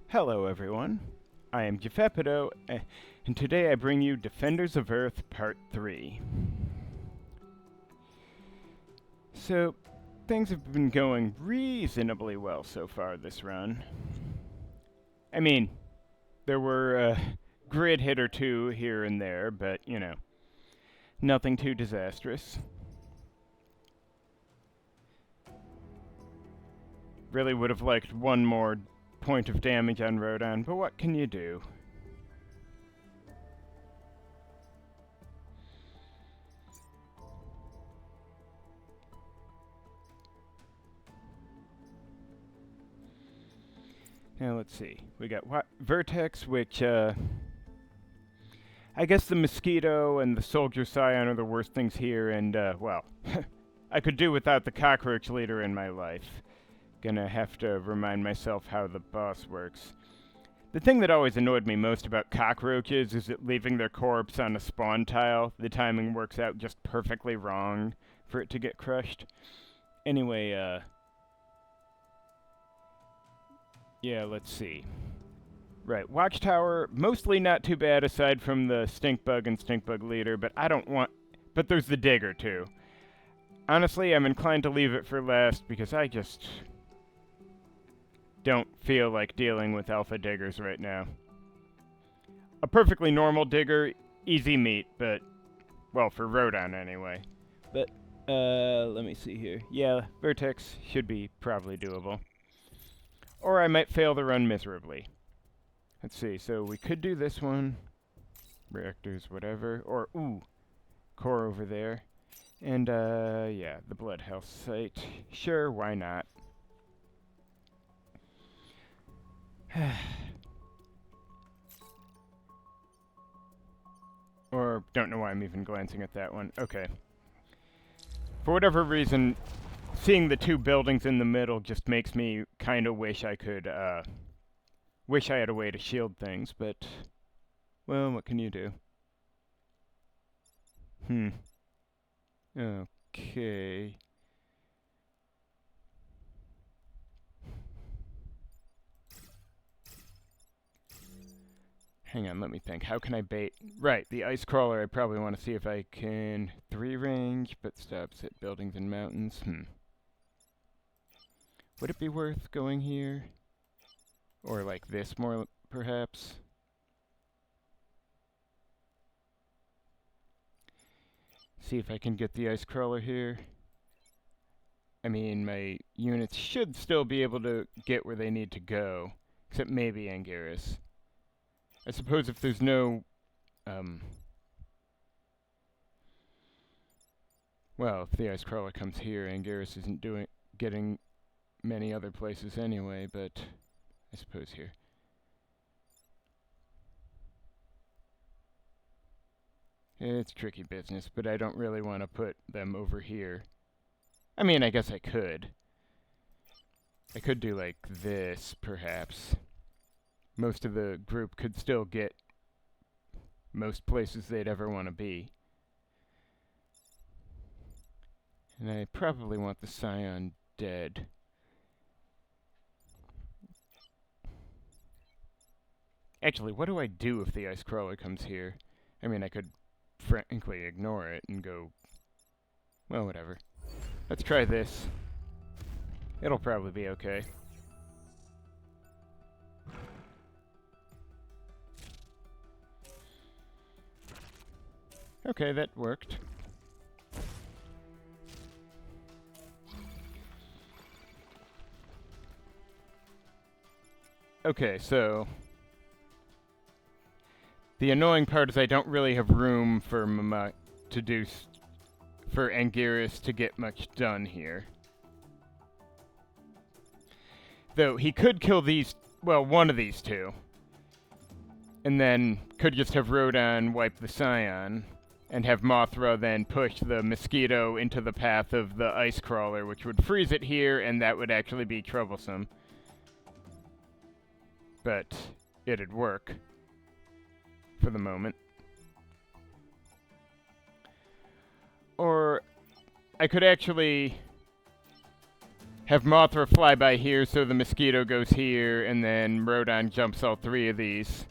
Hello everyone, I am Gefepido, and today I bring you Defenders of Earth Part 3. So, things have been going reasonably well so far this run. I mean, there were a grid hit or two here and there, but, you know, nothing too disastrous. Really would have liked one more point of damage on Rodon, but what can you do? Now let's see. We got Vertex, which I guess the Mosquito and the Soldier Scion are the worst things here, and well, I could do without the Cockroach Leader in my life. Gonna have to remind myself how the boss works. The thing that always annoyed me most about cockroaches is that leaving their corpse on a spawn tile, the timing works out just perfectly wrong for it to get crushed. Anyway, yeah, let's see. Right, Watchtower, mostly not too bad aside from the Stinkbug and Stinkbug Leader, but but there's the Digger too. Honestly, I'm inclined to leave it for last because I just don't feel like dealing with Alpha Diggers right now. A perfectly normal Digger, easy meat, but, well, for Rodon anyway. But, let me see here. Yeah, Vertex should be probably doable. Or I might fail the run miserably. Let's see, so we could do this one. Reactors, whatever. Or, ooh, core over there. And, yeah, the Blood Health site. Sure, why not? Or, don't know why I'm even glancing at that one. Okay. For whatever reason, seeing the two buildings in the middle just makes me kind of wish I could, wish I had a way to shield things, but, well, what can you do? Okay. Hang on, let me think. How can I bait? Right, the ice crawler, I probably want to see if I can 3-range, but stops at buildings and mountains. Would it be worth going here? Or like this more, perhaps? See if I can get the ice crawler here. I mean, my units should still be able to get where they need to go. Except maybe Anguirus. I suppose if there's no, well, if the ice crawler comes here, Anguirus isn't getting many other places anyway, but I suppose here. It's tricky business, but I don't really want to put them over here. I mean, I guess I could. I could do like this, perhaps. Most of the group could still get most places they'd ever want to be. And I probably want the Scion dead. Actually, what do I do if the ice crawler comes here? I mean, I could frankly ignore it and go, well, whatever. Let's try this. It'll probably be okay. Okay, that worked. Okay, so the annoying part is I don't really have room for for Anguirus to get much done here. Though he could kill one of these two. And then could just have Rodon wipe the Scion, and have Mothra then push the Mosquito into the path of the ice crawler, which would freeze it here, and that would actually be troublesome. But it'd work. For the moment. Or I could actually have Mothra fly by here so the mosquito goes here, and then Rodon jumps all three of these.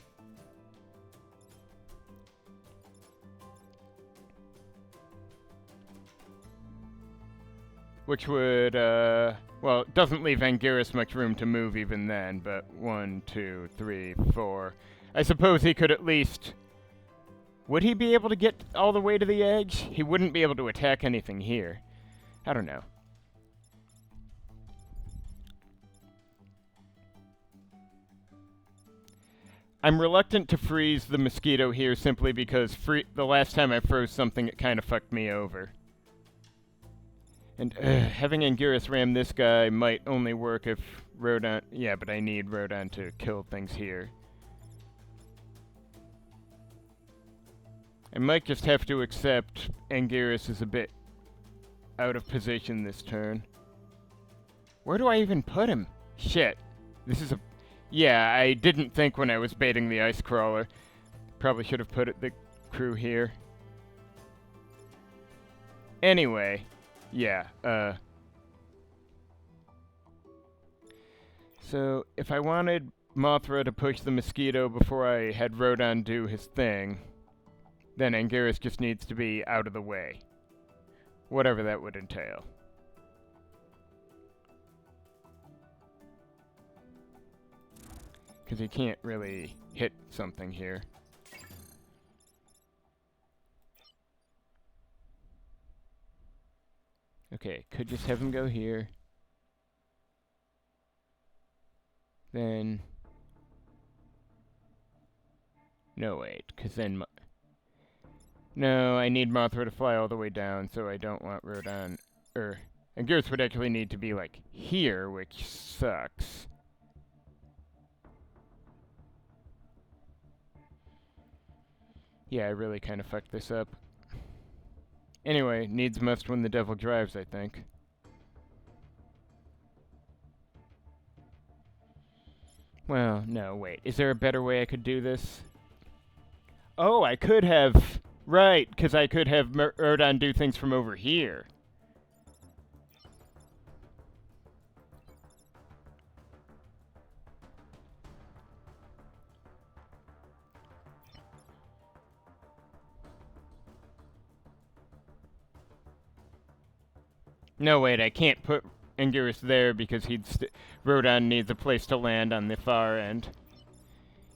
Which would, well, it doesn't leave Anguirus much room to move even then, but 1, 2, 3, 4. I suppose he could at least... Would he be able to get all the way to the edge? He wouldn't be able to attack anything here. I don't know. I'm reluctant to freeze the mosquito here simply because the last time I froze something, it kind of fucked me over. And having Anguirus ram this guy might only work if Rodon... Yeah, but I need Rodon to kill things here. I might just have to accept Anguirus is a bit out of position this turn. Where do I even put him? Shit. This is a... Yeah, I didn't think when I was baiting the ice crawler. Probably should have put the crew here. Anyway... Yeah, so, if I wanted Mothra to push the mosquito before I had Rodon do his thing, then Anguirus just needs to be out of the way. Whatever that would entail. Because he can't really hit something here. Okay, could just have him go here. Then... No, wait, because then... No, I need Mothra to fly all the way down, so I don't want Rodon... Anguirus would actually need to be, like, here, which sucks. Yeah, I really kind of fucked this up. Anyway, needs must when the devil drives, I think. Well, no, wait. Is there a better way I could do this? Oh, I could have... Right, because I could have Rodon do things from over here. No, wait, I can't put Anguirus there because Rodon needs a place to land on the far end.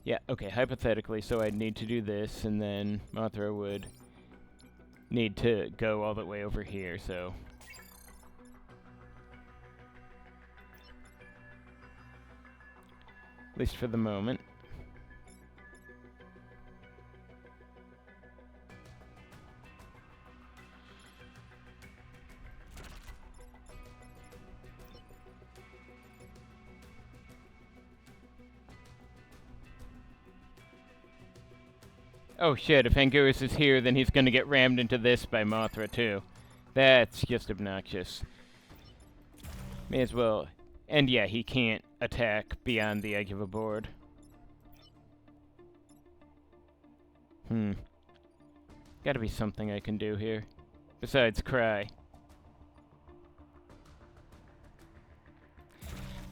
Yeah, okay, hypothetically, so I'd need to do this, and then Mothra would need to go all the way over here, so... At least for the moment. Oh shit, if Anguirus is here, then he's gonna get rammed into this by Mothra, too. That's just obnoxious. May as well... And yeah, he can't attack beyond the edge of a board. Gotta be something I can do here. Besides cry.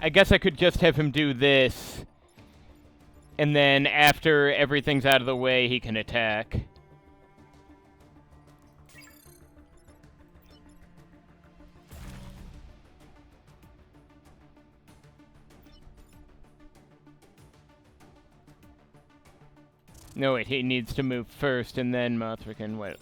I guess I could just have him do this... And then, after everything's out of the way, he can attack. No, wait, he needs to move first, and then Mothra can wait.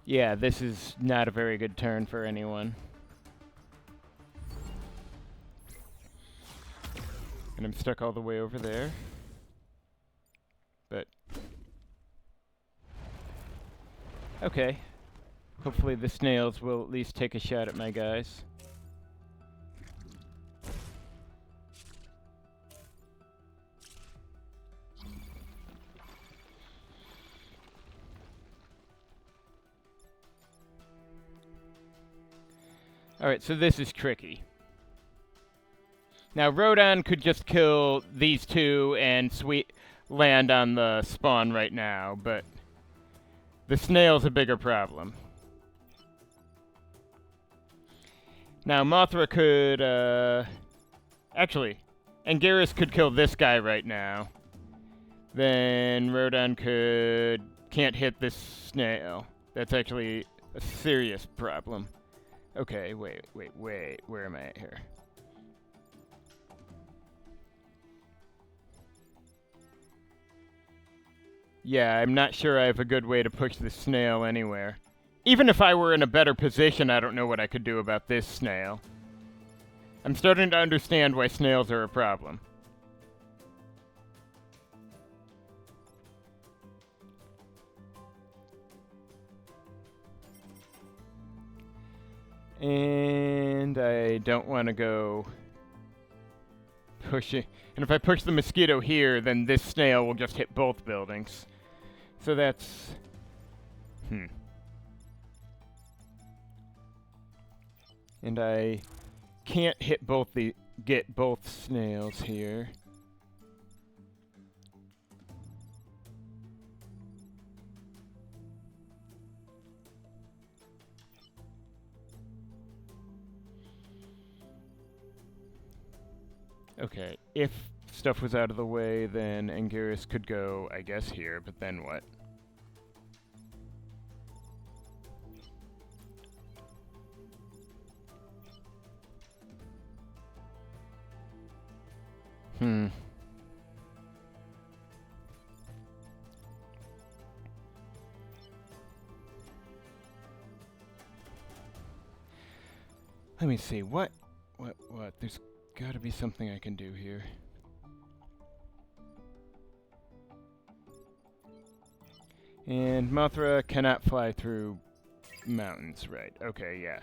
Yeah, this is not a very good turn for anyone. And I'm stuck all the way over there. But... Okay. Hopefully the snails will at least take a shot at my guys. Alright, so this is tricky. Now, Rodon could just kill these two and land on the spawn right now, but the snail's a bigger problem. Now, Mothra could, actually, Anguirus could kill this guy right now. Then Rodon can't hit this snail. That's actually a serious problem. Okay, wait, where am I at here? Yeah, I'm not sure I have a good way to push this snail anywhere. Even if I were in a better position, I don't know what I could do about this snail. I'm starting to understand why snails are a problem. And I don't want to go pushing. And if I push the mosquito here, then this snail will just hit both buildings. So that's... And I can't get both snails here. Okay, if stuff was out of the way, then Anguirus could go, I guess, here, but then what? Let me see, what? There's gotta be something I can do here. And Mothra cannot fly through mountains, right? Okay, yeah.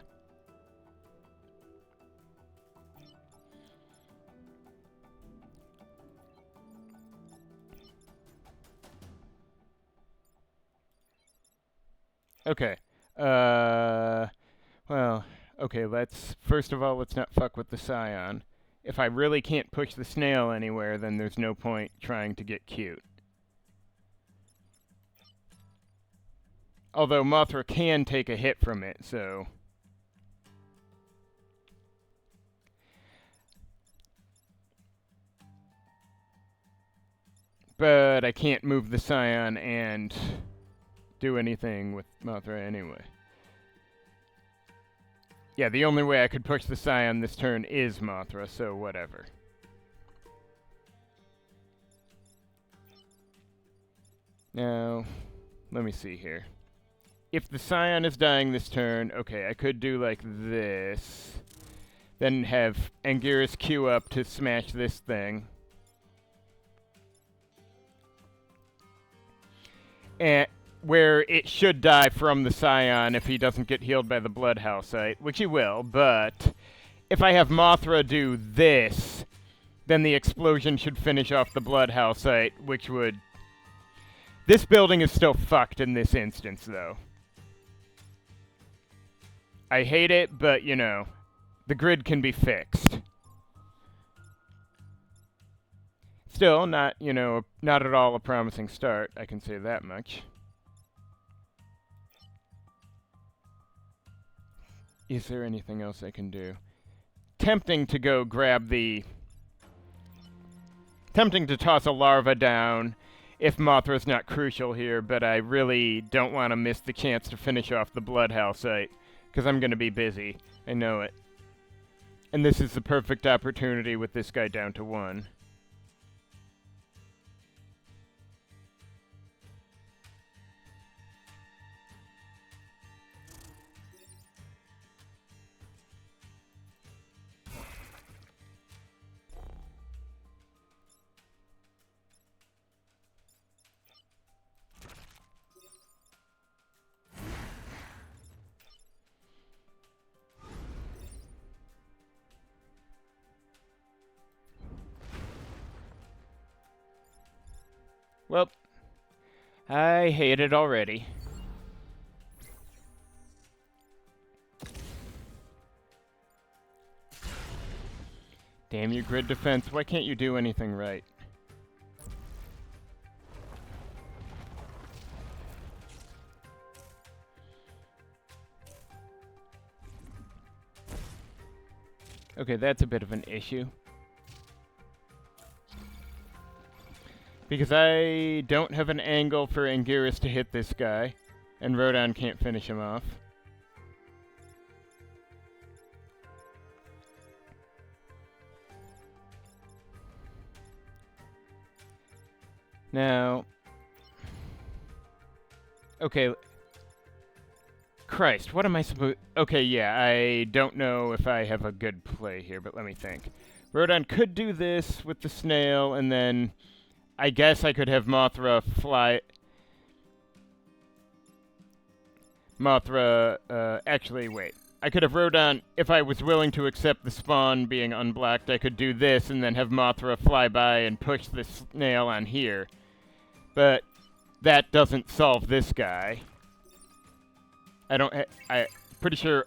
Okay. Well, okay, first of all, let's not fuck with the Scion. If I really can't push the snail anywhere, then there's no point trying to get cute. Although Mothra can take a hit from it, so... But I can't move the Scion and do anything with Mothra anyway. Yeah, the only way I could push the Scion this turn is Mothra, so whatever. Now, let me see here. If the Scion is dying this turn, okay, I could do like this. Then have Anguirus queue up to smash this thing. And where it should die from the Scion if he doesn't get healed by the Bloodhousite, which he will, but if I have Mothra do this, then the explosion should finish off the Bloodhousite, which would... This building is still fucked in this instance, though. I hate it, but, you know, the grid can be fixed. Still, not, you know, not at all a promising start, I can say that much. Is there anything else I can do? Tempting to go grab the... Tempting to toss a larva down if Mothra's not crucial here, but I really don't want to miss the chance to finish off the Bloodhousite, because I'm going to be busy. I know it. And this is the perfect opportunity with this guy down to 1. Well, I hate it already. Damn you, grid defense. Why can't you do anything right? Okay, that's a bit of an issue. Because I don't have an angle for Anguirus to hit this guy, and Rodon can't finish him off. Now... Okay. Christ, what am I supposed... Okay, yeah, I don't know if I have a good play here, but let me think. Rodon could do this with the snail, and then... I guess I could have Mothra fly... actually, wait. I could have Rodon, if I was willing to accept the spawn being unblocked, I could do this and then have Mothra fly by and push the snail on here. But that doesn't solve this guy. I'm pretty sure...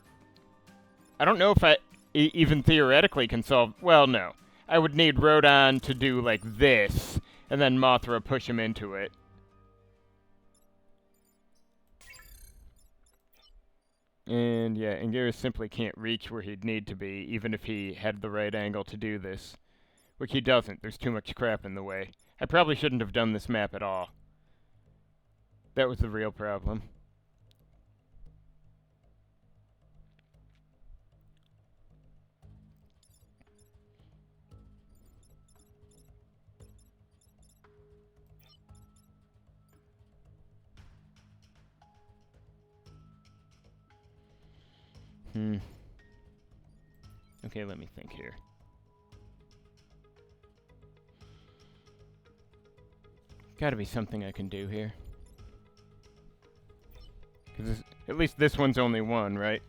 I don't know if I even theoretically can solve... Well, no. I would need Rodon to do, like, this, and then Mothra push him into it. And yeah, Anguirus simply can't reach where he'd need to be, even if he had the right angle to do this. Which he doesn't. There's too much crap in the way. I probably shouldn't have done this map at all. That was the real problem. Okay, let me think here. Gotta be something I can do here. 'Cause at least this one's only one, right?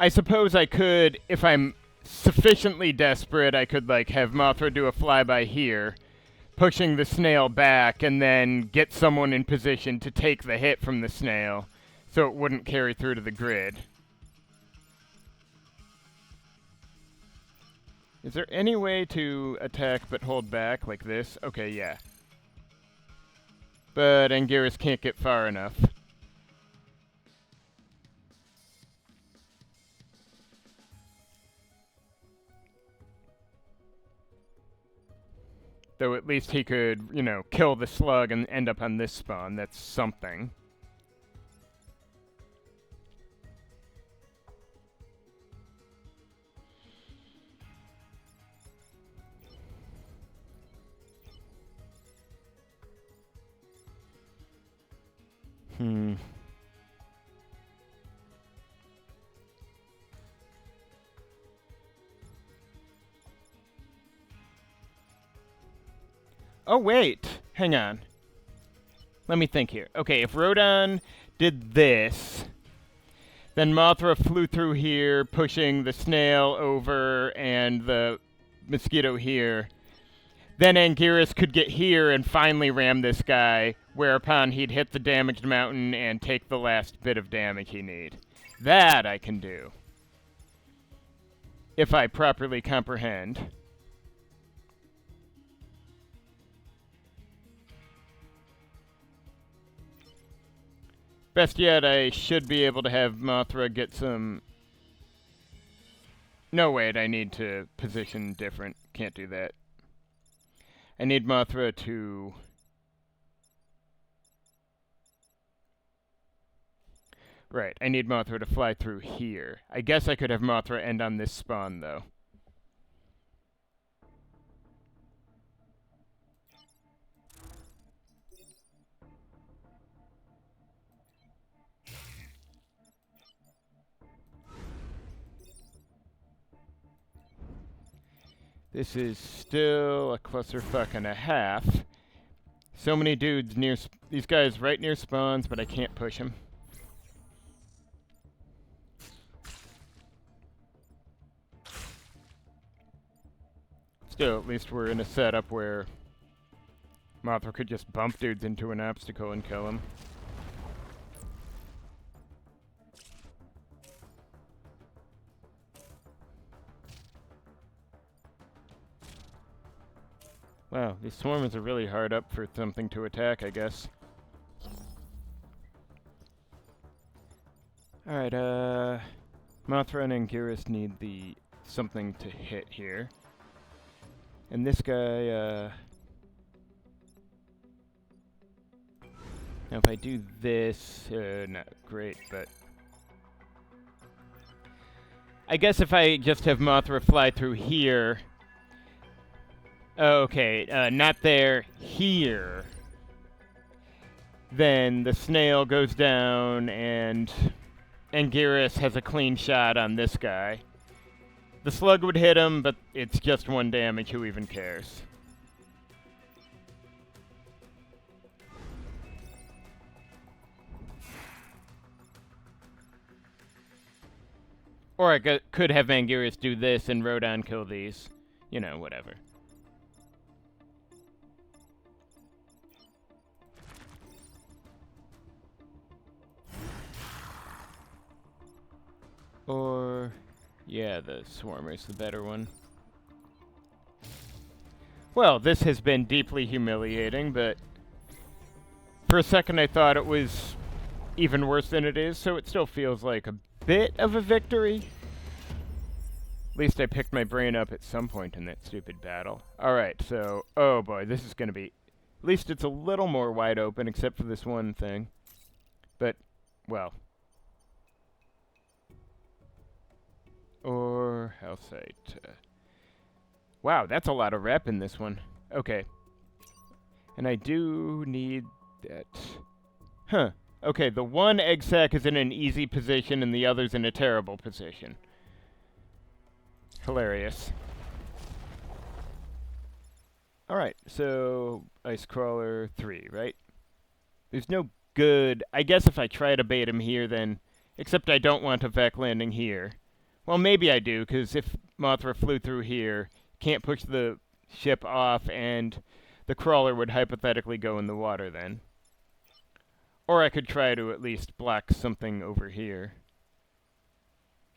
I suppose I could, if I'm sufficiently desperate, I could, like, have Mothra do a flyby here, pushing the snail back, and then get someone in position to take the hit from the snail, so it wouldn't carry through to the grid. Is there any way to attack but hold back, like this? Okay, yeah. But Anguirus can't get far enough. Though at least he could, you know, kill the slug and end up on this spawn. That's something. Oh, wait. Hang on. Let me think here. Okay, if Rodon did this, then Mothra flew through here, pushing the snail over and the mosquito here. Then Anguirus could get here and finally ram this guy, whereupon he'd hit the damaged mountain and take the last bit of damage he need. That I can do. If I properly comprehend. Best yet, I should be able to have Mothra get some... No, wait, I need to position different. Can't do that. I need Mothra to... Right, I need Mothra to fly through here. I guess I could have Mothra end on this spawn, though. This is still a clusterfuck and a half. So many dudes near... These guys right near spawns, but I can't push them. Still, at least we're in a setup where Mothra could just bump dudes into an obstacle and kill them. Wow, these swarmers are really hard up for something to attack, I guess. Alright, Mothra and Anguirus need the something to hit here. And this guy, now if I do this, not great, but I guess if I just have Mothra fly through here, okay, not there, here, then the snail goes down and Anguirus has a clean shot on this guy. The slug would hit him, but it's just 1 damage, who even cares? Or I could have Anguirus do this and Rodon kill these. You know, whatever. Or, yeah, the Swarmer's the better one. Well, this has been deeply humiliating, but for a second I thought it was even worse than it is, so it still feels like a bit of a victory. At least I picked my brain up at some point in that stupid battle. Alright, so, oh boy, this is gonna be... At least it's a little more wide open, except for this one thing. But, well... Or, health site. Wow, that's a lot of rep in this one. Okay. And I do need that. Huh. Okay, the one egg sac is in an easy position and the other's in a terrible position. Hilarious. Alright, so Ice Crawler 3, right? There's no good... I guess if I try to bait him here, then... Except I don't want a Vec landing here. Well, maybe I do, because if Mothra flew through here, can't push the ship off, and the crawler would hypothetically go in the water then. Or I could try to at least block something over here.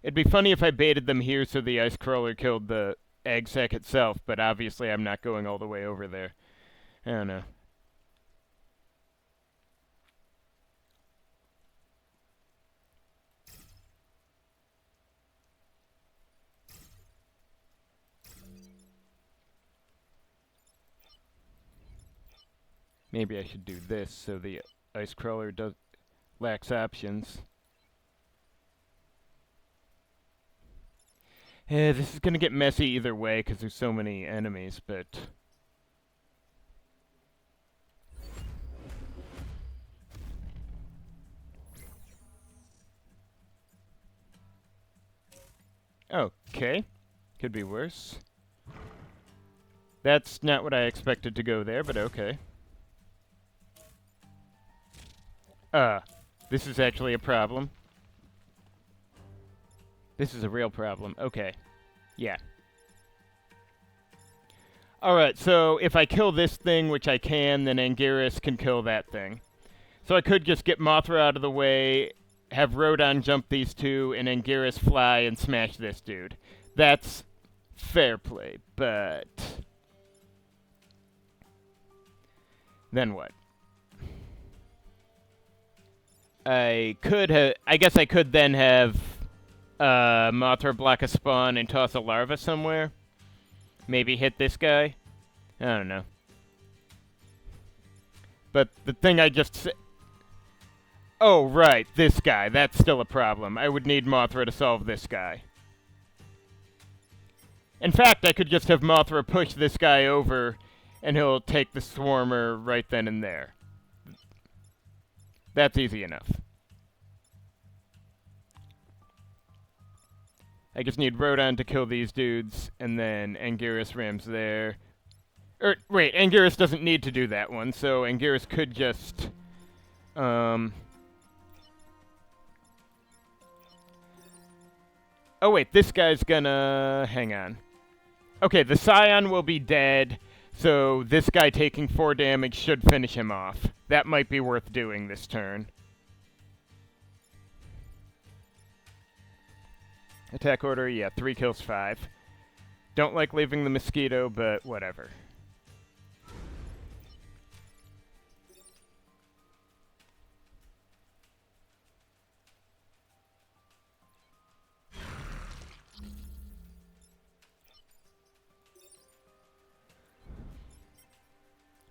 It'd be funny if I baited them here so the ice crawler killed the egg sac itself, but obviously I'm not going all the way over there. I don't know. Maybe I should do this so the ice crawler lacks options. This is gonna get messy either way because there's so many enemies, but... Okay. Could be worse. That's not what I expected to go there, but okay. This is actually a problem. This is a real problem. Okay. Yeah. Alright, so if I kill this thing, which I can, then Anguirus can kill that thing. So I could just get Mothra out of the way, have Rodon jump these two, and Anguirus fly and smash this dude. That's fair play, but... Then what? I guess I could then have Mothra block a spawn and toss a larva somewhere. Maybe hit this guy. I don't know. But the thing I just said... Oh, right, this guy. That's still a problem. I would need Mothra to solve this guy. In fact, I could just have Mothra push this guy over, and he'll take the Swarmer right then and there. That's easy enough. I just need Rodon to kill these dudes, and then Anguirus rams there. Wait, Anguirus doesn't need to do that one, so Anguirus could just... Oh wait, this guy's gonna... Hang on. Okay, the Scion will be dead, So this guy taking 4 damage should finish him off. That might be worth doing this turn. Attack order, yeah, 3 kills 5. Don't like leaving the mosquito, but whatever.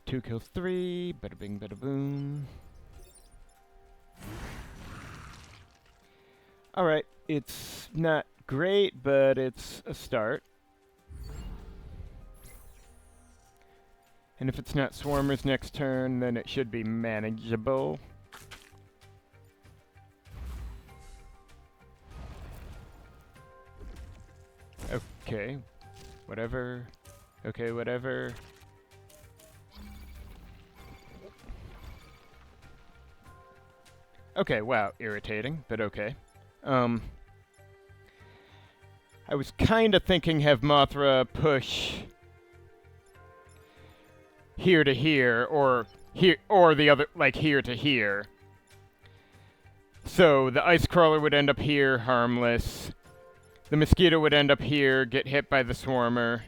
Two kills 3, bada bing, bada boom. Alright, it's not great, but it's a start. And if it's not Swarmers next turn, then it should be manageable. Okay, whatever. Okay, whatever. Okay, wow, irritating, but okay. I was kinda thinking have Mothra push here to here, or the other, like here to here. So the Ice Crawler would end up here, harmless. The Mosquito would end up here, get hit by the Swarmer.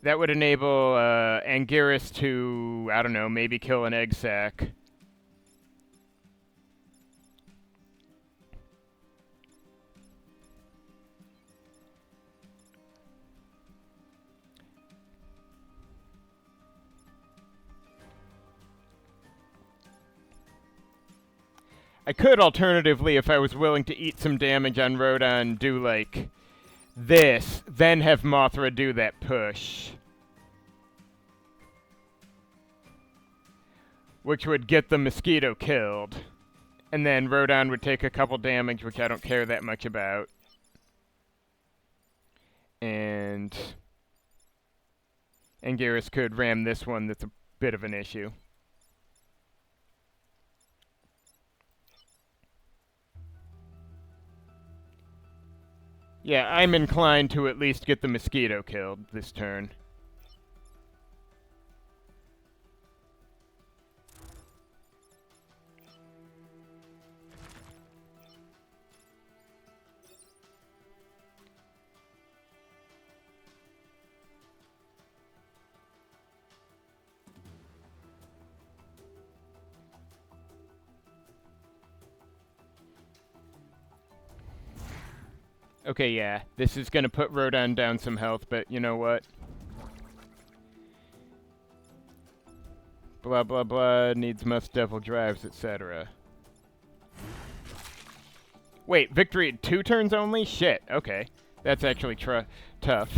That would enable Anguirus to, I don't know, maybe kill an egg sac. I could, alternatively, if I was willing to eat some damage on Rodon, do, like, this, then have Mothra do that push. Which would get the Mosquito killed. And then Rodon would take a couple damage, which I don't care that much about. And Anguirus could ram this one that's a bit of an issue. Yeah, I'm inclined to at least get the Mosquito killed this turn. Okay, yeah, this is gonna put Rodon down some health, but you know what? Blah blah blah, needs must devil drives, etc. Wait, victory at 2 turns only? Shit, okay. That's actually tough.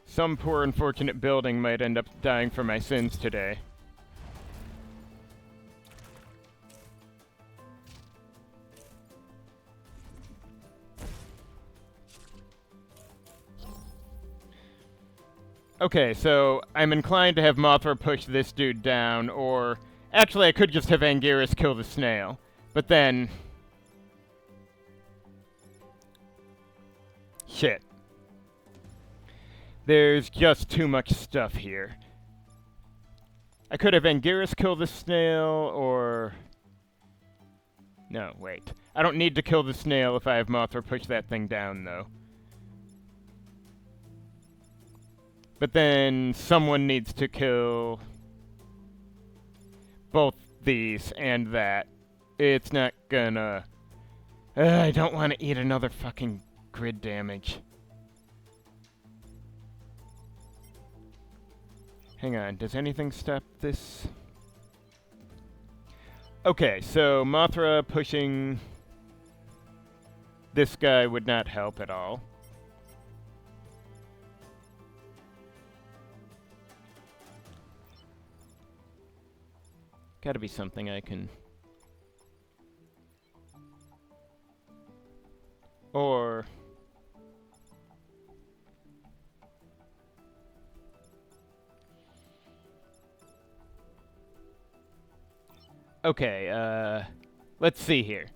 Some poor unfortunate building might end up dying for my sins today. Okay, so I'm inclined to have Mothra push this dude down, or... Actually, I could just have Anguirus kill the snail. But then... Shit. There's just too much stuff here. I could have Anguirus kill the snail, or... No, wait. I don't need to kill the snail if I have Mothra push that thing down, though. But then someone needs to kill both these and that. It's not gonna... I don't want to eat another fucking grid damage. Hang on, does anything stop this? Okay, so Mothra pushing this guy would not help at all. Gotta be something I can... Or... Okay, let's see here.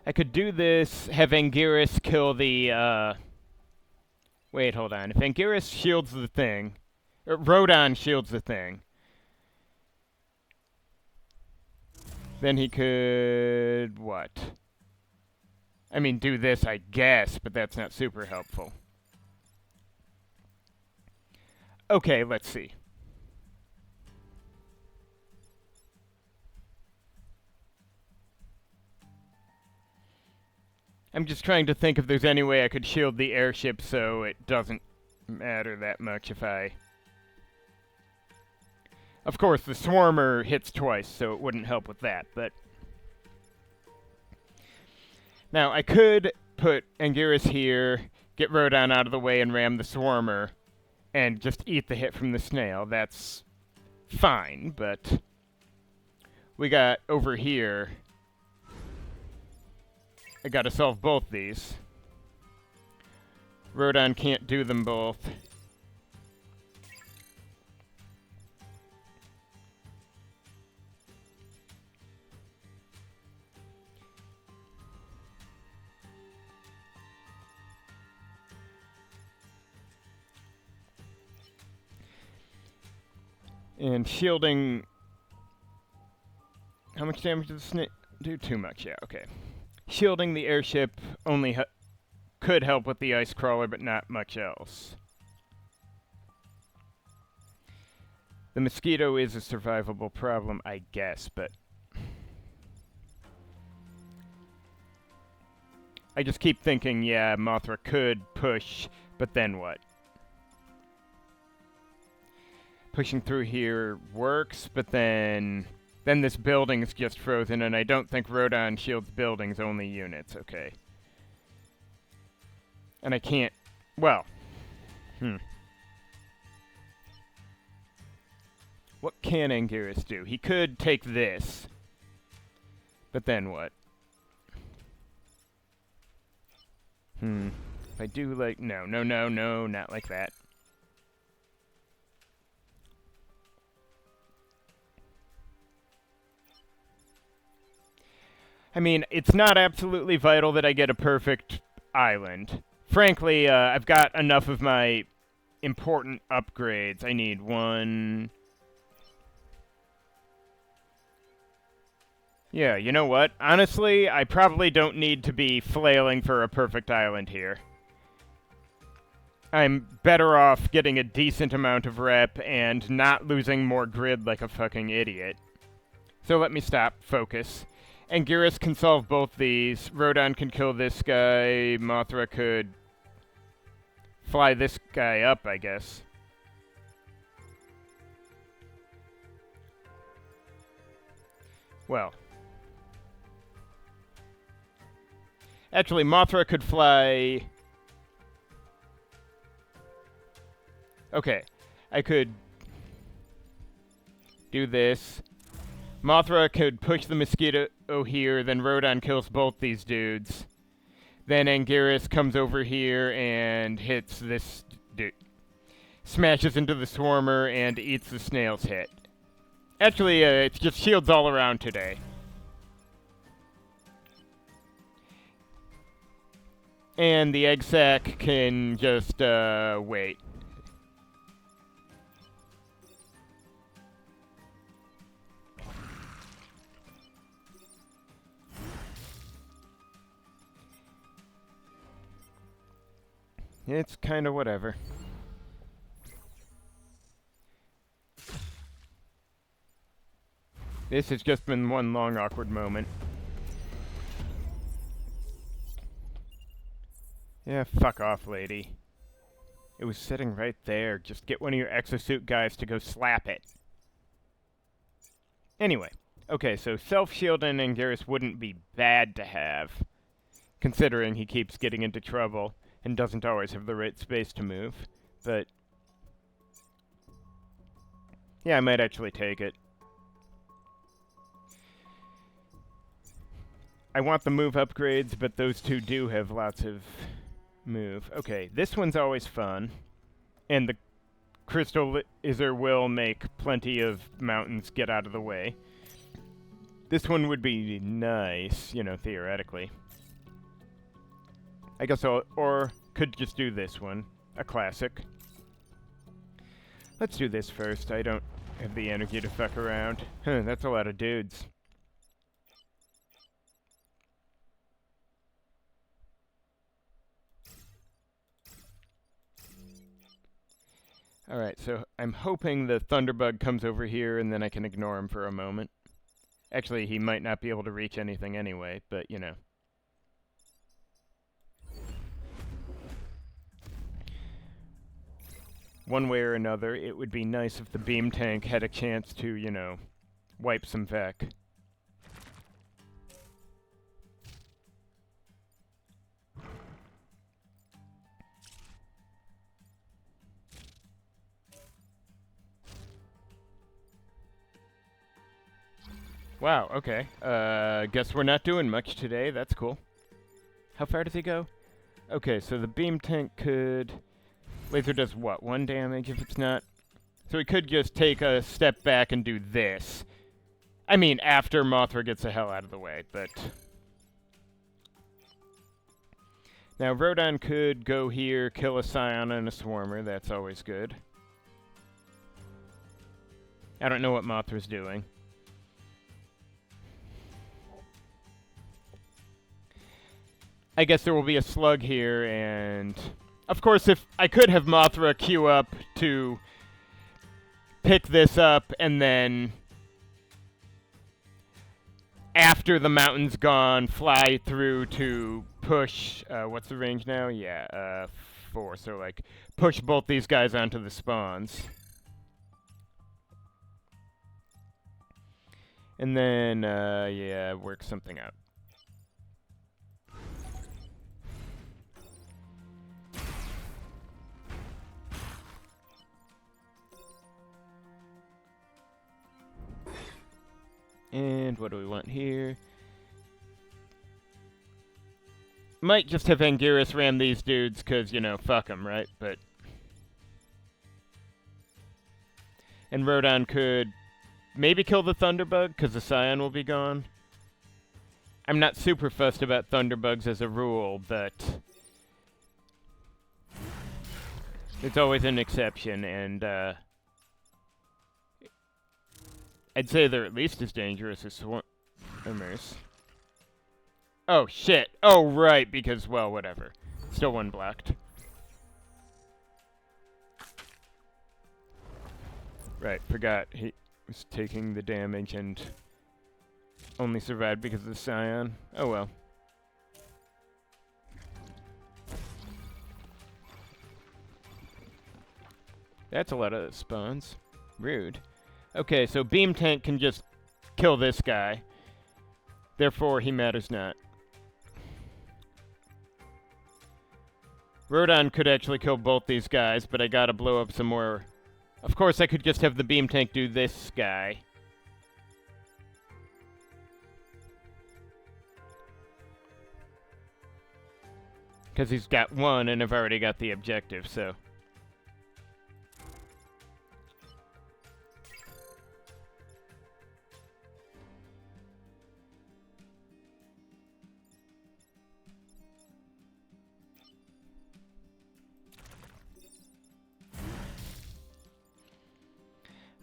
I could do this, have Anguirus kill the, wait, hold on. If Anguirus shields the thing, or Rodon shields the thing, then he could, what? I mean, do this, I guess, but that's not super helpful. Okay, let's see. I'm just trying to think if there's any way I could shield the airship so it doesn't matter that much if I... Of course, the Swarmer hits twice, so it wouldn't help with that, but... Now, I could put Anguirus here, get Rodon out of the way and ram the Swarmer, and just eat the hit from the snail. That's fine, but... We got over here... I gotta solve both these. Rodon can't do them both. And shielding... How much damage does the snake do? Too much, yeah, okay. Shielding the airship only could help with the ice crawler, but not much else. The mosquito is a survivable problem, I guess, but... I just keep thinking, yeah, Mothra could push, but then what? Pushing through here works, but then this building's just frozen, and I don't think Rodon shields buildings, only units. Okay. And I can't... Well. What can Anguirus do? He could take this. But then what? If I do, like... No, not like that. I mean, it's not absolutely vital that I get a perfect island. Frankly, I've got enough of my important upgrades. I need one... Yeah, you know what? Honestly, I probably don't need to be flailing for a perfect island here. I'm better off getting a decent amount of rep and not losing more grid like a fucking idiot. So let me stop, focus. Anguirus can solve both these. Rodon can kill this guy. Mothra could fly this guy up, I guess. Well. Actually, Mothra could fly... Okay. I could do this. Mothra could push the mosquito here, then Rodon kills both these dudes. Then Anguirus comes over here and hits this dude. Smashes into the Swarmer and eats the snail's hit. Actually, it's just shields all around today. And the egg sac can just, wait. It's kind of whatever. This has just been one long awkward moment. Yeah, fuck off, lady. It was sitting right there. Just get one of your exosuit guys to go slap it. Anyway. Okay, so self-shield and Anguirus wouldn't be bad to have, considering he keeps getting into trouble and doesn't always have the right space to move. But yeah, I might actually take it. I want the move upgrades, but those two do have lots of move. Okay, this one's always fun. And the Crystal Izzar will make plenty of mountains get out of the way. This one would be nice, you know, theoretically. I guess or could just do this one. A classic. Let's do this first. I don't have the energy to fuck around. Huh, that's a lot of dudes. Alright, so I'm hoping the Thunderbug comes over here and then I can ignore him for a moment. Actually, he might not be able to reach anything anyway, but you know. One way or another, it would be nice if the beam tank had a chance to, you know, wipe some Vec. Wow, okay. Guess we're not doing much today. That's cool. How far does he go? Okay, so the beam tank could... Laser does what? 1 damage if it's not... So he could just take a step back and do this. I mean, after Mothra gets the hell out of the way, but... Now, Rodon could go here, kill a Scion and a Swarmer. That's always good. I don't know what Mothra's doing. I guess there will be a slug here, and... Of course, if I could have Mothra queue up to pick this up, and then... After the mountain's gone, fly through to push... what's the range now? Yeah, 4. So, like, push both these guys onto the spawns. And then, yeah, work something out. And what do we want here? Might just have Anguirus ram these dudes, because, you know, fuck them, right? But... And Rodon could maybe kill the Thunderbug, because the Scion will be gone. I'm not super fussed about Thunderbugs as a rule, but... It's always an exception, and, I'd say they're at least as dangerous as Swarmers. Oh, shit. Oh, right, because, well, whatever. Still one blocked. Right, forgot he was taking the damage and only survived because of the Scion. Oh, well. That's a lot of spawns. Rude. Okay, so Beam Tank can just kill this guy. Therefore, he matters not. Rodon could actually kill both these guys, but I gotta blow up some more. Of course, I could just have the Beam Tank do this guy. Because he's got 1, and I've already got the objective, so...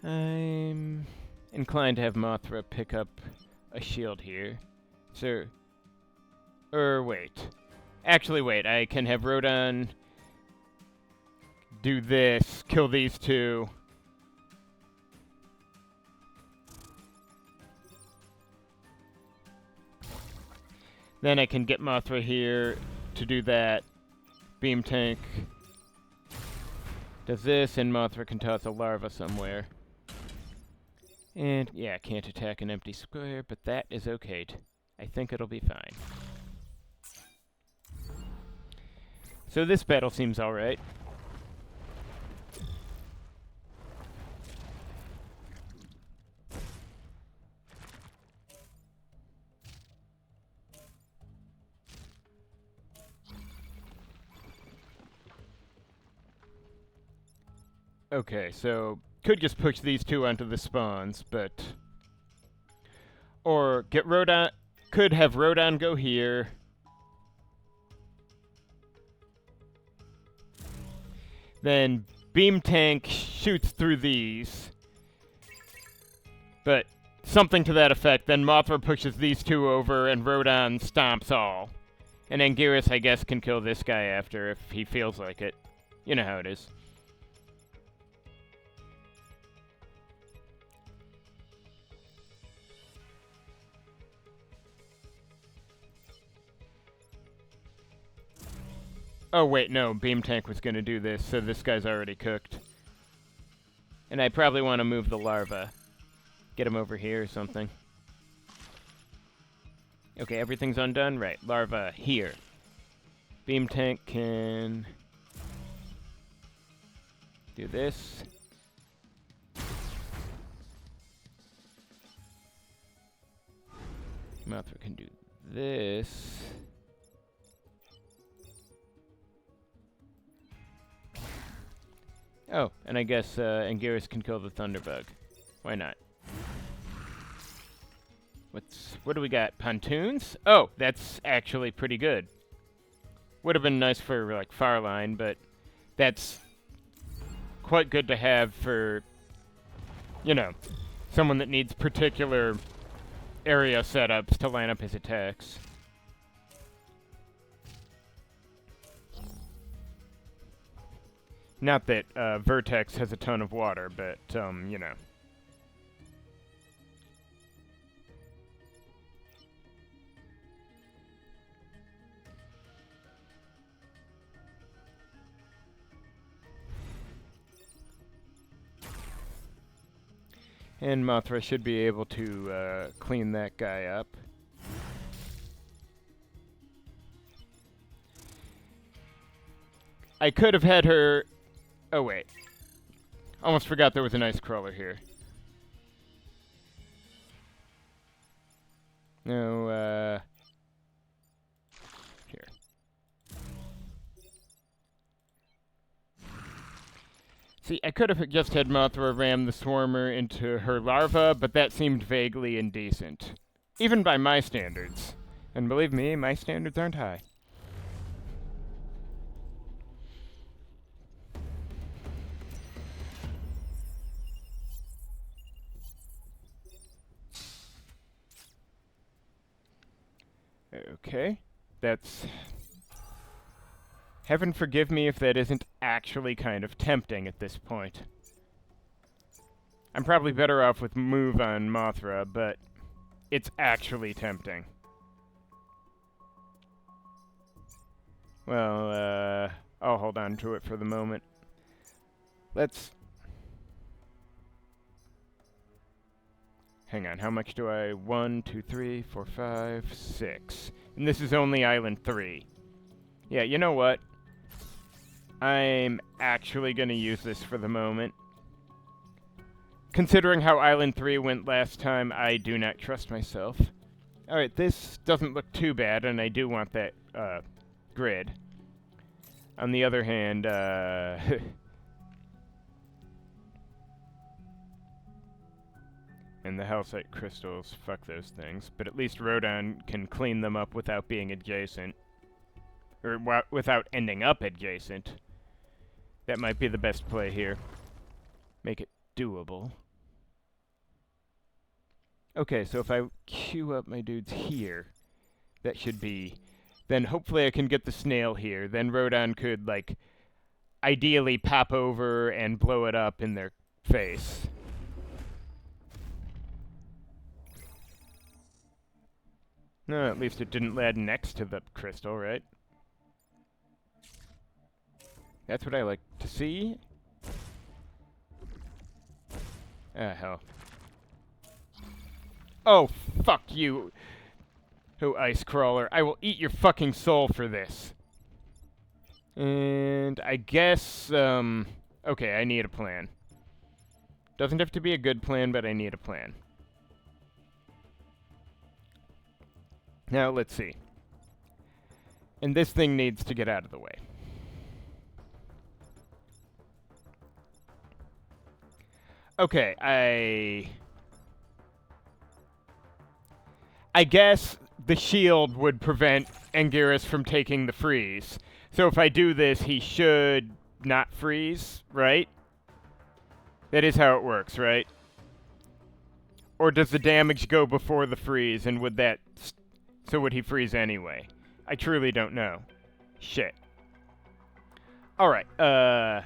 I'm inclined to have Mothra pick up a shield here. So, wait. Actually, wait. I can have Rodon do this, kill these two. Then I can get Mothra here to do that. Beam Tank does this, and Mothra can toss a larva somewhere. And, yeah, can't attack an empty square, but that is okay. I think it'll be fine. So this battle seems alright. Okay, so... Could just push these two onto the spawns, but... Or get Rodon... Could have Rodon go here. Then Beam Tank shoots through these. But something to that effect. Then Mothra pushes these two over, and Rodon stomps all. And Anguirus, I guess, can kill this guy after if he feels like it. You know how it is. Oh, wait, no. Beam Tank was going to do this, so this guy's already cooked. And I probably want to move the larva. Get him over here or something. Okay, everything's undone? Right, larva here. Beam Tank can do this. Mothra can do this. Oh, and I guess Anguirus can kill the Thunderbug. Why not? What do we got? Pontoons? Oh, that's actually pretty good. Would have been nice for, like, Farline, but that's quite good to have for, you know, someone that needs particular area setups to line up his attacks. Not that Vertex has a ton of water, but, you know. And Mothra should be able to clean that guy up. I could have had her... Oh, wait. Almost forgot there was an ice crawler here. No, here. See, I could have just had Mothra ram the Swarmer into her larva, but that seemed vaguely indecent. Even by my standards. And believe me, my standards aren't high. Okay, that's... Heaven forgive me if that isn't actually kind of tempting at this point. I'm probably better off with move on Mothra, but it's actually tempting. Well, I'll hold on to it for the moment. Let's... Hang on, how much do I... 1, 2, 3, 4, 5, 6. And this is only Island 3. Yeah, you know what? I'm actually going to use this for the moment. Considering how Island 3 went last time, I do not trust myself. Alright, this doesn't look too bad, and I do want that, grid. On the other hand, and the Hellsite crystals, fuck those things. But at least Rodon can clean them up without being adjacent. Or without ending up adjacent. That might be the best play here. Make it doable. Okay, so if I queue up my dudes here, that should be... Then hopefully I can get the snail here. Then Rodon could, like, ideally pop over and blow it up in their face. No, at least it didn't land next to the crystal, right? That's what I like to see. Ah, hell. Oh, fuck you. Oh, ice crawler. I will eat your fucking soul for this. And I guess, okay, I need a plan. Doesn't have to be a good plan, but I need a plan. Now, let's see. And this thing needs to get out of the way. Okay, I guess the shield would prevent Anguirus from taking the freeze. So if I do this, he should not freeze, right? That is how it works, right? Or does the damage go before the freeze, and would that... So would he freeze anyway? I truly don't know. Shit. Alright, I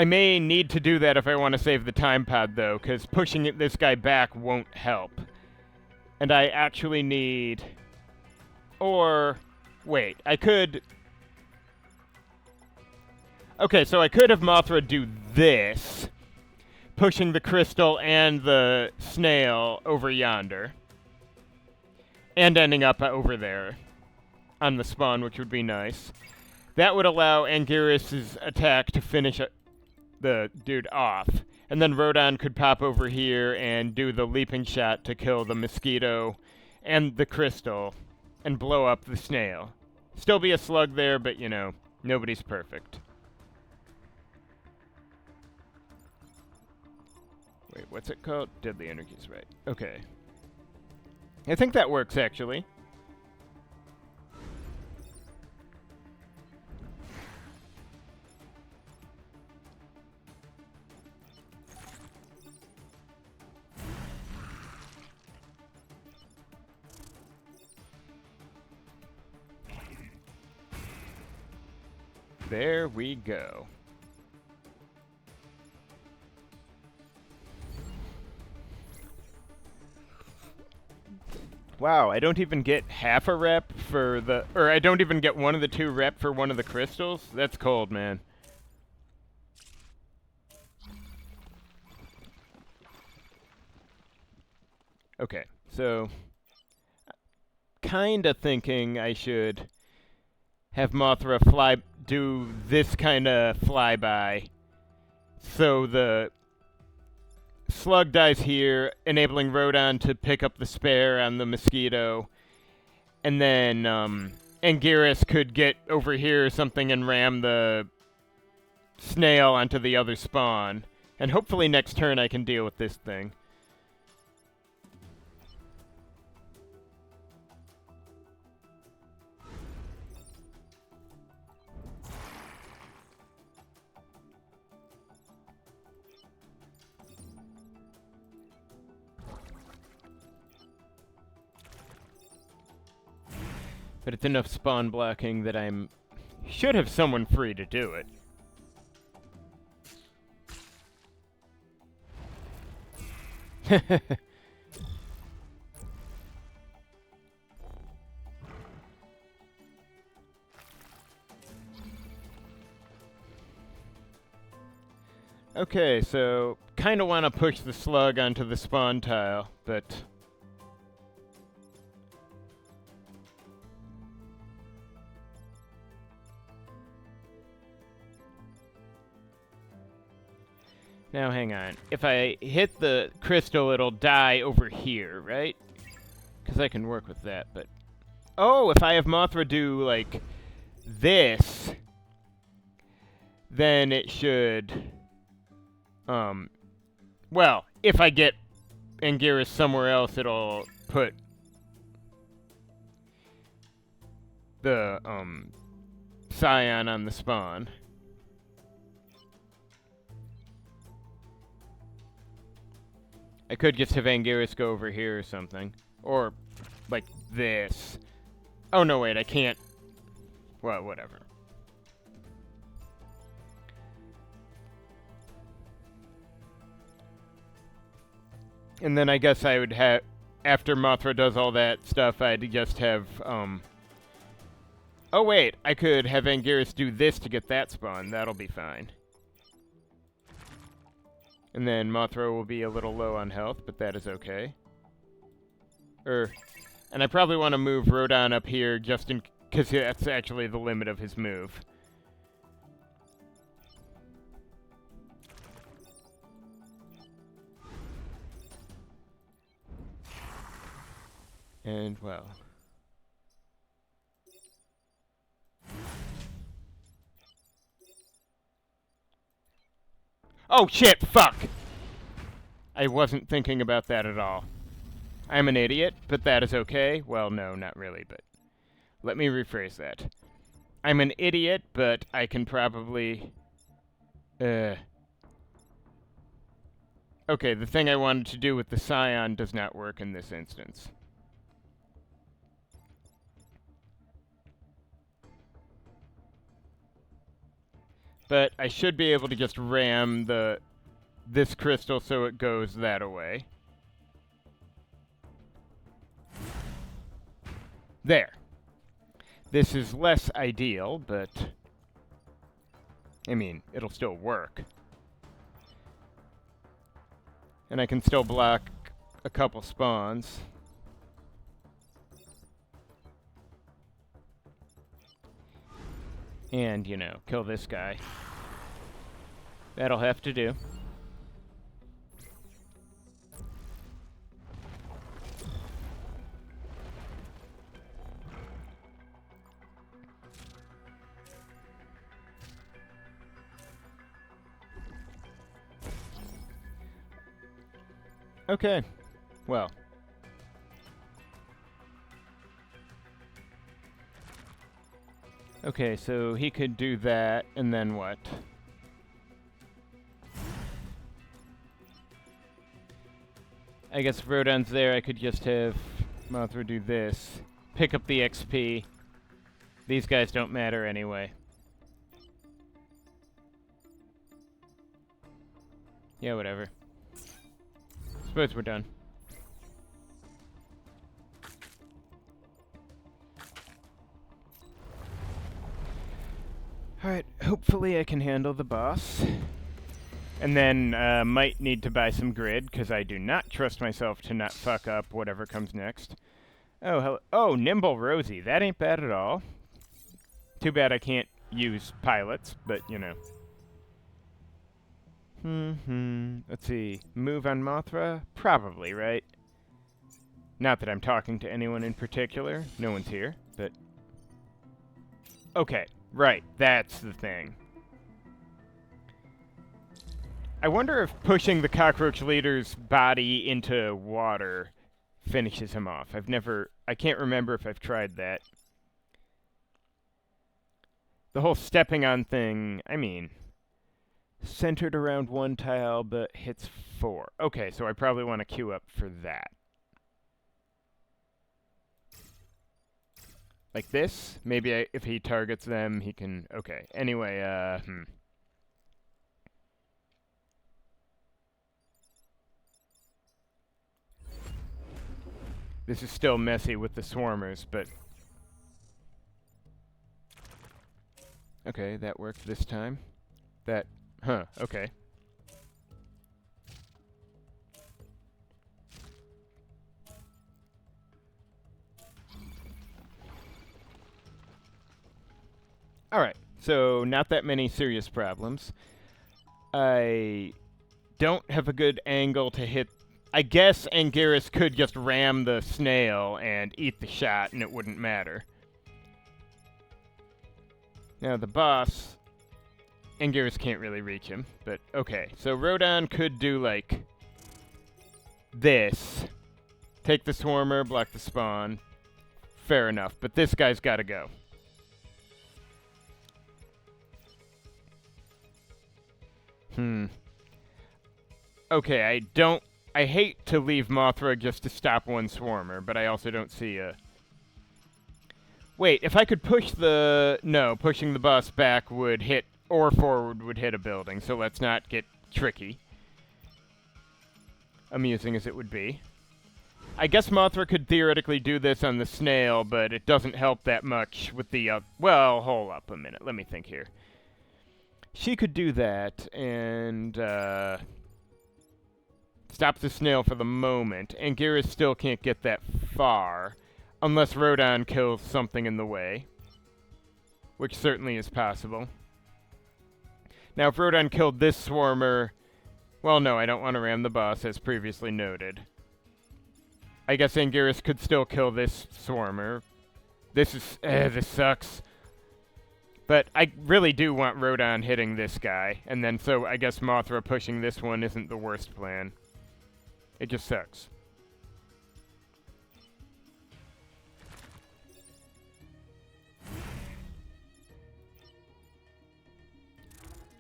may need to do that if I want to save the time pod, though, because pushing this guy back won't help. And I actually need... Or... Wait, I could... Okay, so I could have Mothra do this, pushing the crystal and the snail over yonder, and ending up over there on the spawn, which would be nice. That would allow Anguirus' attack to finish the dude off, and then Rodon could pop over here and do the leaping shot to kill the mosquito and the crystal and blow up the snail. Still be a slug there, but, you know, nobody's perfect. Wait, what's it called? Deadly Energies, right. Okay. I think that works, actually. There we go. Wow, I don't even get half a rep for the... Or I don't even get one of the 2 rep for one of the crystals? That's cold, man. Okay, so... Kinda thinking I should have Mothra do this kinda flyby. So the... Slug dies here, enabling Rodon to pick up the spare on the mosquito. And then, Anguirus could get over here or something and ram the snail onto the other spawn. And hopefully next turn I can deal with this thing. But it's enough spawn blocking that should have someone free to do it. Okay, so kind of want to push the slug onto the spawn tile, but... Now, hang on. If I hit the crystal, it'll die over here, right? Because I can work with that, but... Oh, if I have Mothra do, like, this, then it should... Well, if I get Anguirus somewhere else, it'll put the, Scion on the spawn. I could just have Anguirus go over here or something. Or, like, this. Oh, no, wait, I can't. Well, whatever. And then I guess I would have... After Mothra does all that stuff, I'd just have, Oh, wait, I could have Anguirus do this to get that spawn. That'll be fine. And then Mothra will be a little low on health, but that is okay. And I probably want to move Rodon up here just in... Because that's actually the limit of his move. And, well... Oh, shit! Fuck! I wasn't thinking about that at all. I'm an idiot, but that is okay. Well, no, not really, but... Let me rephrase that. I'm an idiot, but I can probably... Okay, the thing I wanted to do with the Scion does not work in this instance. But I should be able to just ram this crystal so it goes that away. There. This is less ideal, but... I mean, it'll still work. And I can still block a couple spawns. And, you know, kill this guy. That'll have to do. Okay. Well. Okay, so he could do that, and then what? I guess if Rodon's there, I could just have Mothra do this. Pick up the XP. These guys don't matter anyway. Yeah, whatever. Suppose we're done. Alright, hopefully I can handle the boss. And then, might need to buy some grid, because I do not trust myself to not fuck up whatever comes next. Oh, hello. Oh, Nimble Rosie. That ain't bad at all. Too bad I can't use pilots, but, you know. Let's see. Move on Mothra? Probably, right? Not that I'm talking to anyone in particular. No one's here, but... Okay, right. That's the thing. I wonder if pushing the cockroach leader's body into water finishes him off. I can't remember if I've tried that. The whole stepping on thing, I mean... Centered around one tile, but hits 4. Okay, so I probably want to queue up for that. Like this? Maybe if he targets them, he can... Okay, anyway, This is still messy with the swarmers, but... Okay, that worked this time. That... Huh, okay. Alright, so not that many serious problems. I don't have a good angle to hit... I guess Anguirus could just ram the snail and eat the shot and it wouldn't matter. Now the boss... Anguirus can't really reach him, but okay. So Rodon could do, like, this. Take the Swarmer, block the spawn. Fair enough, but this guy's gotta go. Okay, I hate to leave Mothra just to stop one Swarmer, but I also don't see a... Wait, if I could push the... No, pushing the boss back would hit... Or forward would hit a building, so let's not get tricky. Amusing as it would be. I guess Mothra could theoretically do this on the snail, but it doesn't help that much with the... well, hold up a minute. Let me think here. She could do that, and... stop the snail for the moment. Anguirus still can't get that far, unless Rodon kills something in the way. Which certainly is possible. Now, if Rodon killed this Swarmer... Well, no, I don't want to ram the boss, as previously noted. I guess Anguirus could still kill this Swarmer. This sucks. But I really do want Rodon hitting this guy. And then, so I guess Mothra pushing this one isn't the worst plan. It just sucks.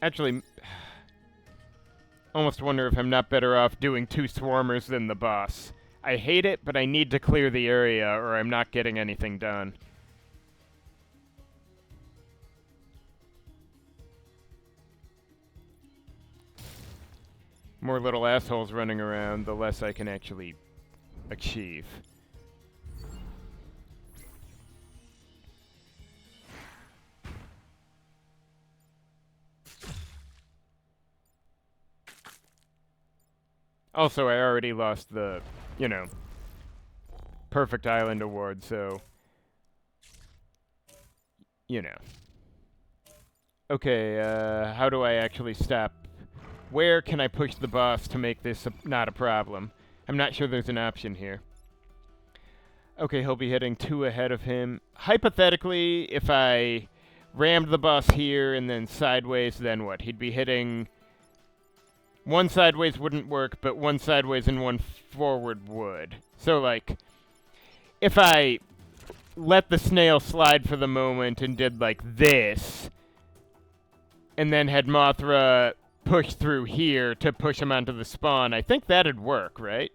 Actually, almost wonder if I'm not better off doing 2 swarmers than the boss. I hate it, but I need to clear the area or I'm not getting anything done. More little assholes running around, the less I can actually achieve. Also, I already lost the, you know, Perfect Island award, so, you know. Okay, how do I actually stop? Where can I push the boss to make this not a problem? I'm not sure there's an option here. Okay, he'll be hitting 2 ahead of him. Hypothetically, if I rammed the boss here and then sideways, then what? He'd be hitting... 1 sideways wouldn't work, but 1 sideways and 1 forward would. So, like, if I let the snail slide for the moment and did like this, and then had Mothra push through here to push him onto the spawn, I think that'd work, right?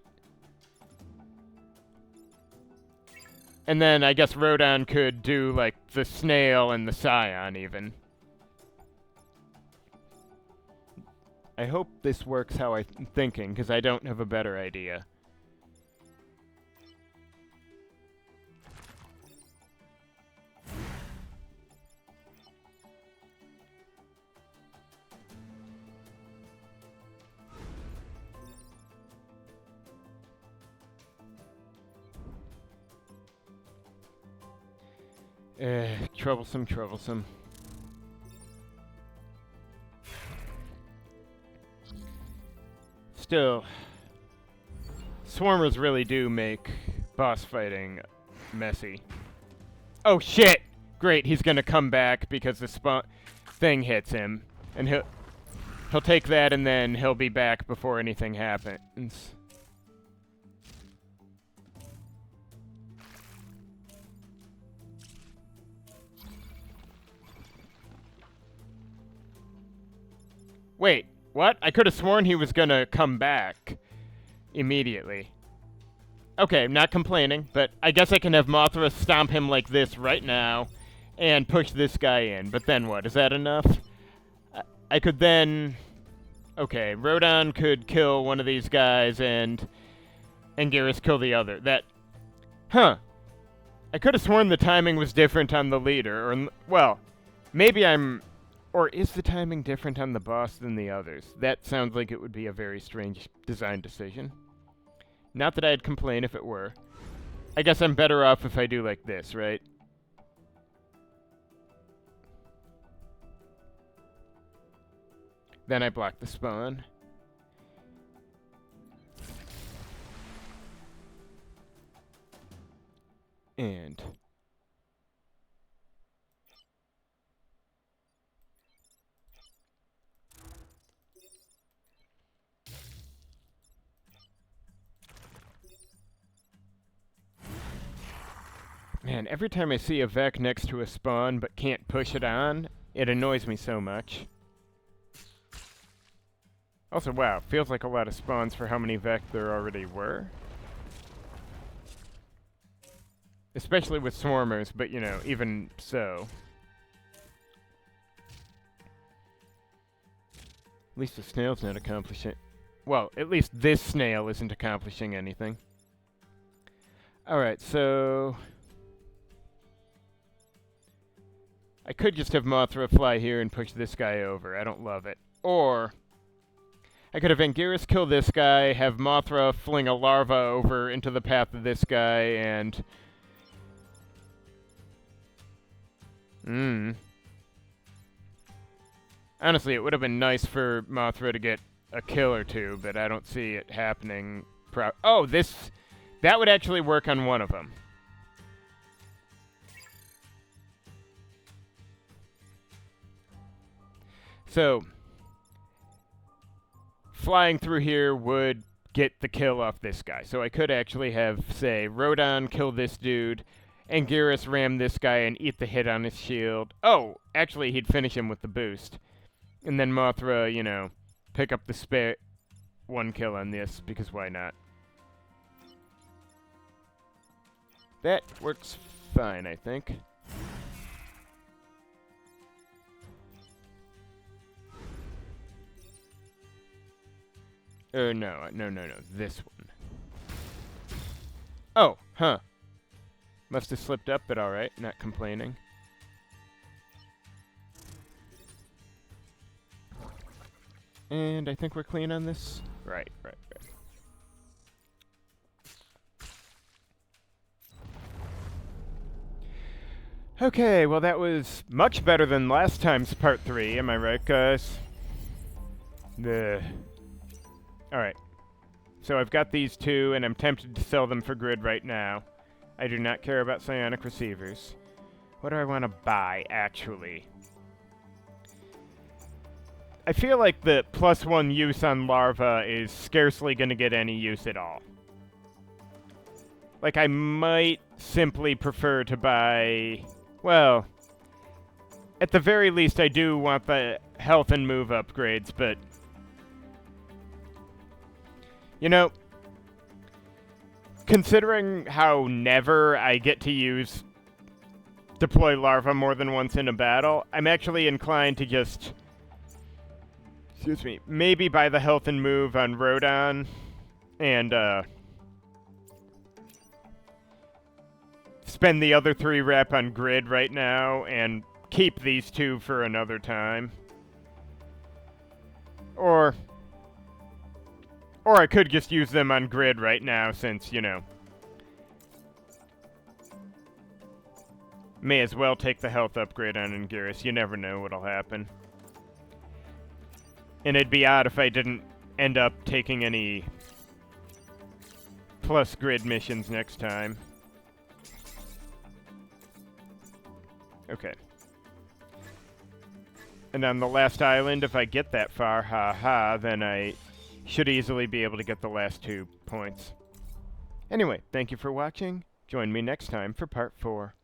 And then I guess Rodon could do, like, the snail and the scion, even. I hope this works how I'm thinking, because I don't have a better idea. Troublesome, troublesome. Still, swarmers really do make boss fighting messy. Oh shit! Great, he's gonna come back because the spawn thing hits him, and he'll take that, and then he'll be back before anything happens. Wait, what? I could have sworn he was gonna come back immediately. Okay, I'm not complaining, but I guess I can have Mothra stomp him like this right now and push this guy in. But then what? Is that enough? I could then... Okay, Rodon could kill one of these guys and Anguirus kill the other. That... Huh. I could have sworn the timing was different on the leader, or... Well, maybe I'm... Or is the timing different on the boss than the others? That sounds like it would be a very strange design decision. Not that I'd complain if it were. I guess I'm better off if I do like this, right? Then I block the spawn. And... Man, every time I see a Vec next to a spawn but can't push it on, it annoys me so much. Also, wow, feels like a lot of spawns for how many Vec there already were. Especially with swarmers, but you know, even so. At least the snail's not accomplishing... Well, at least this snail isn't accomplishing anything. Alright, so... I could just have Mothra fly here and push this guy over. I don't love it. Or... I could have Anguirus kill this guy, have Mothra fling a larva over into the path of this guy, and... Honestly, it would have been nice for Mothra to get a kill or two, but I don't see it happening. Oh, this... That would actually work on one of them. So... Flying through here would get the kill off this guy. So I could actually have, say, Rodon kill this dude, Anguirus ram this guy and eat the hit on his shield. Oh, actually, he'd finish him with the boost. And then Mothra, you know, pick up the spare 1 kill on this, because why not? That works fine, I think. No, this one. Oh, huh. Must have slipped up, but alright, not complaining. And I think we're clean on this. Right. Okay, well that was much better than last time's part 3, am I right, guys? Alright. So I've got these 2, and I'm tempted to sell them for grid right now. I do not care about psionic receivers. What do I want to buy, actually? I feel like the +1 use on Larva is scarcely going to get any use at all. Like, I might simply prefer to buy... Well, at the very least, I do want the health and move upgrades, but... You know, considering how never I get to deploy Larva more than once in a battle, I'm actually inclined to just... Excuse me. Maybe buy the health and move on Rodon, and, spend the other 3 rep on grid right now, and keep these 2 for another time. Or I could just use them on grid right now, since, you know, may as well take the health upgrade on Anguirus. You never know what'll happen. And it'd be odd if I didn't end up taking any plus grid missions next time. Okay. And on the last island, if I get that far, then I should easily be able to get the last 2 points. Anyway, thank you for watching. Join me next time for part 4.